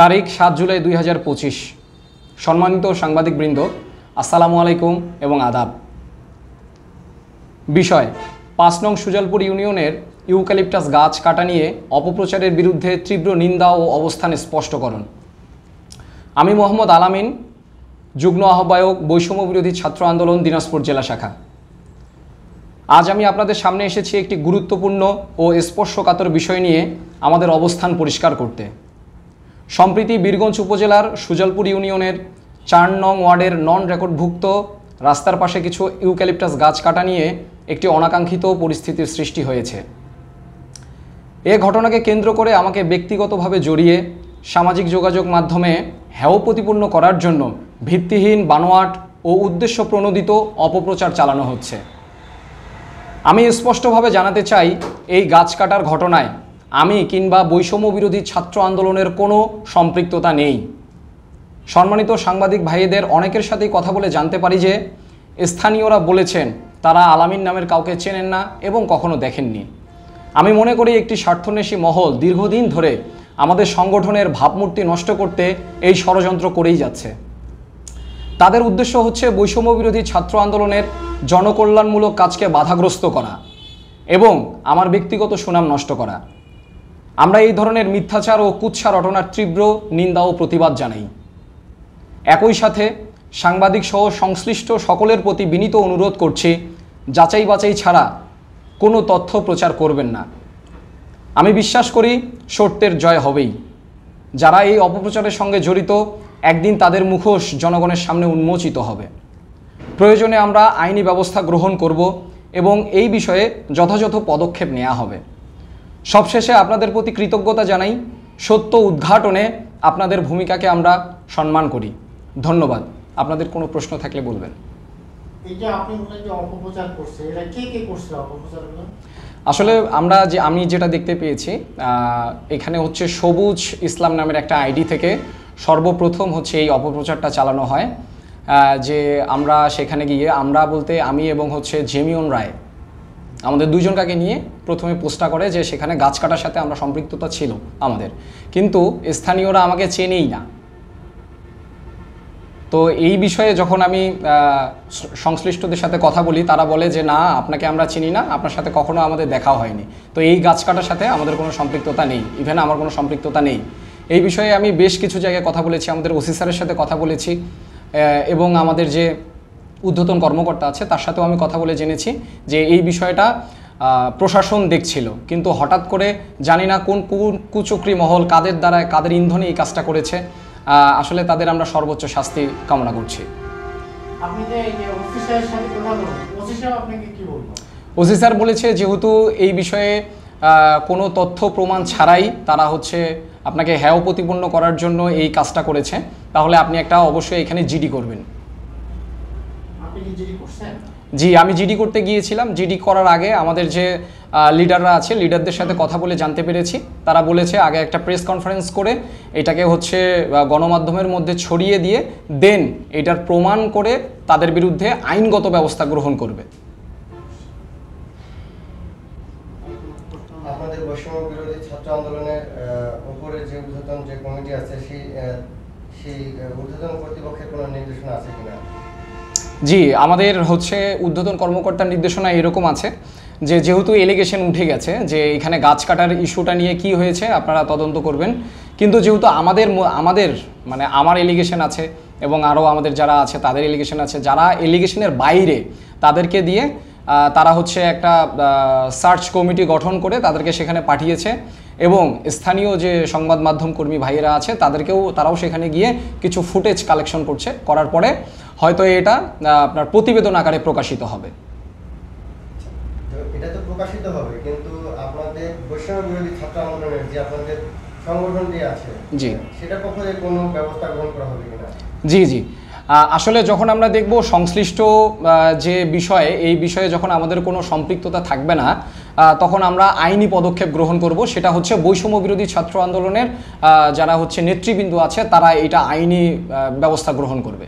তারিখ ৭ জুলাই ২০২৫। সম্মানিত সাংবাদিকবৃন্দ, আসসালামু আলাইকুম এবং আদাব। বিষয়: ৫ নং সুজালপুর ইউনিয়নের ইউক্যালিপটাস গাছ কাটা নিয়ে অপপ্রচারের বিরুদ্ধে তীব্র নিন্দা ও অবস্থান স্পষ্টকরণ। আমি মোহাম্মদ আলামিন, যুগ্ম আহ্বায়ক, বৈষম্য বিরোধী ছাত্র আন্দোলন, দিনাজপুর জেলা শাখা। আজ আমি আপনাদের সামনে এসেছি একটি গুরুত্বপূর্ণ ও স্পর্শকাতর বিষয় নিয়ে আমাদের অবস্থান পরিষ্কার করতে। সম্প্রতি বীরগঞ্জ উপজেলার সুজালপুর ইউনিয়নের ৪ নং ওয়ার্ডের নন রেকর্ডভুক্ত রাস্তার পাশে কিছু ইউক্যালিপটাস গাছ কাটা নিয়ে একটি অনাকাঙ্ক্ষিত পরিস্থিতির সৃষ্টি হয়েছে। এ ঘটনাকে কেন্দ্র করে আমাকে ব্যক্তিগতভাবে জড়িয়ে সামাজিক যোগাযোগ মাধ্যমে হেয় প্রতিপন্ন করার জন্য ভিত্তিহীন, বানোয়াট ও উদ্দেশ্য প্রণোদিত অপপ্রচার চালানো হচ্ছে। আমি স্পষ্টভাবে জানাতে চাই, এই গাছ কাটার ঘটনায় আমি কিংবা বৈষম্য বিরোধী ছাত্র আন্দোলনের কোনো সম্পৃক্ততা নেই। সম্মানিত সাংবাদিক ভাইদের অনেকের সাথেই কথা বলে জানতে পারি যে স্থানীয়রা বলেছেন তারা আলামিন নামের কাউকে চেনেন না এবং কখনো দেখেননি। আমি মনে করি একটি স্বার্থন্বেষী মহল দীর্ঘদিন ধরে আমাদের সংগঠনের ভাবমূর্তি নষ্ট করতে এই ষড়যন্ত্র করেই যাচ্ছে। তাদের উদ্দেশ্য হচ্ছে বৈষম্য বিরোধী ছাত্র আন্দোলনের জনকল্যাণমূলক কাজকে বাধাগ্রস্ত করা এবং আমার ব্যক্তিগত সুনাম নষ্ট করা। আমরা এই ধরনের মিথ্যাচার ও কুৎসা রটনার তীব্র নিন্দা ও প্রতিবাদ জানাই। একই সাথে সাংবাদিক সহ সংশ্লিষ্ট সকলের প্রতি বিনীত অনুরোধ করছি, যাচাই বাছাই ছাড়া কোনো তথ্য প্রচার করবেন না। আমি বিশ্বাস করি সত্যের জয় হবেই। যারা এই অপপ্রচারের সঙ্গে জড়িত, একদিন তাদের মুখোশ জনগণের সামনে উন্মোচিত হবে। প্রয়োজনে আমরা আইনি ব্যবস্থা গ্রহণ করব এবং এই বিষয়ে যথাযথ পদক্ষেপ নেওয়া হবে। সবশেষে আপনাদের প্রতি কৃতজ্ঞতা জানাই। সত্য উদ্ঘাটনে আপনাদের ভূমিকাকে আমরা সম্মান করি। ধন্যবাদ। আপনাদের কোনো প্রশ্ন থাকলে বলবেন। আসলে আমি যেটা দেখতে পেয়েছি, এখানে হচ্ছে সবুজ ইসলাম নামের একটা আইডি থেকে সর্বপ্রথম হচ্ছে এই অপপ্রচারটা চালানো হয়। যে আমরা সেখানে গিয়ে, আমরা বলতে আমি এবং হচ্ছে জেমিয়ন রায়, আমাদের দুইজনকে নিয়ে প্রথমে পোস্টটা করে যে সেখানে গাছ কাটার সাথে আমরা সম্পৃক্ততা ছিল আমাদের, কিন্তু স্থানীয়রা আমাকে চেনেই না। তো এই বিষয়ে যখন আমি সংশ্লিষ্টদের সাথে কথা বলি, তারা বলে যে না, আপনাকে আমরা চিনি না, আপনার সাথে কখনো আমাদের দেখাও হয়নি। তো এই গাছ কাটার সাথে আমাদের কোনো সম্পৃক্ততা নেই, ইভেন আমার কোনো সম্পৃক্ততা নেই। এই বিষয়ে আমি বেশ কিছু জায়গায় কথা বলেছি, আমাদের ওসি স্যারের সাথে কথা বলেছি এবং আমাদের যে ঊর্ধ্বতন কর্মকর্তা আছে তার সাথেও আমি কথা বলে জেনেছি যে এই বিষয়টা প্রশাসন দেখছিল, কিন্তু হঠাৎ করে জানি না কোন কুচক্রী মহল কাদের দ্বারা, কাদের ইন্ধনে এই কাজটা করেছে। আসলে তাদের আমরা সর্বোচ্চ শাস্তি কামনা করছি। ওসি স্যার বলেছে যেহেতু এই বিষয়ে কোনো তথ্য প্রমাণ ছাড়াই তারা হচ্ছে আপনাকে হেয় প্রতিপন্ন করার জন্য এই কাজটা করেছে, তাহলে আপনি একটা অবশ্যই এখানে জিডি করবেন। জি, আমি জিডি করতে গিয়েছিলাম। জিডি করার আগে আমাদের যে লিডাররা আছে, লিডারদের সাথে কথা বলে জানতে পেরেছি, তারা বলেছে আগে একটা প্রেস কনফারেন্স করে এটাকে হচ্ছে গণমাধ্যমের মধ্যে ছড়িয়ে দিয়ে দেন এটার প্রমাণ করে তাদের বিরুদ্ধে আইনগত ব্যবস্থা গ্রহণ করবে। আপনাদের বৈষম্য বিরোধী ছাত্র আন্দোলনের উপরে যে ঊর্ধ্বতন যে কমিটি আছে, সেই ঊর্ধ্বতন কর্তৃপক্ষের কোনো নির্দেশনা আছে কিনা? জি, আমাদের হচ্ছে ঊর্ধ্বতন কর্মকর্তার নির্দেশনা এরকম আছে যে যেহেতু এলিগেশন উঠে গেছে যে এখানে গাছ কাটার ইস্যুটা নিয়ে কি হয়েছে আপনারা তদন্ত করবেন, কিন্তু যেহেতু আমার এলিগেশন আছে এবং আরও আমাদের যারা আছে তাদের এলিগেশন আছে, যারা এলিগেশনের বাইরে তাদেরকে দিয়ে তারা হচ্ছে একটা সার্চ কমিটি গঠন করে তাদেরকে সেখানে পাঠিয়েছে এবং স্থানীয় যে সংবাদ মাধ্যম কর্মী ভাইয়েরা আছে তারাও সেখানে গিয়ে কিছু ফুটেজ কালেকশন করার পরে হয়তো এটা আপনার প্রতিবেদন আকারে প্রকাশিত হবে। এটা তো প্রকাশিত হবে, কিন্তু আপনাদের বৈষম্য বিরোধী ছাত্র আন্দোলনের যে আপনাদের সংগঠনটি আছে, জি, সেটা পক্ষে কোনো ব্যবস্থা গ্রহণ করা হবে কিনা? জি জি, আসলে যখন আমরা দেখব সংশ্লিষ্ট যে বিষয়ে, এই বিষয়ে যখন আমাদের কোনো সম্পৃক্ততা থাকবে না, তখন আমরা আইনি পদক্ষেপ গ্রহণ করব। সেটা হচ্ছে বৈষম্য বিরোধী ছাত্র আন্দোলনের যারা হচ্ছে নেতৃবৃন্দ আছে তারা এটা আইনি ব্যবস্থা গ্রহণ করবে।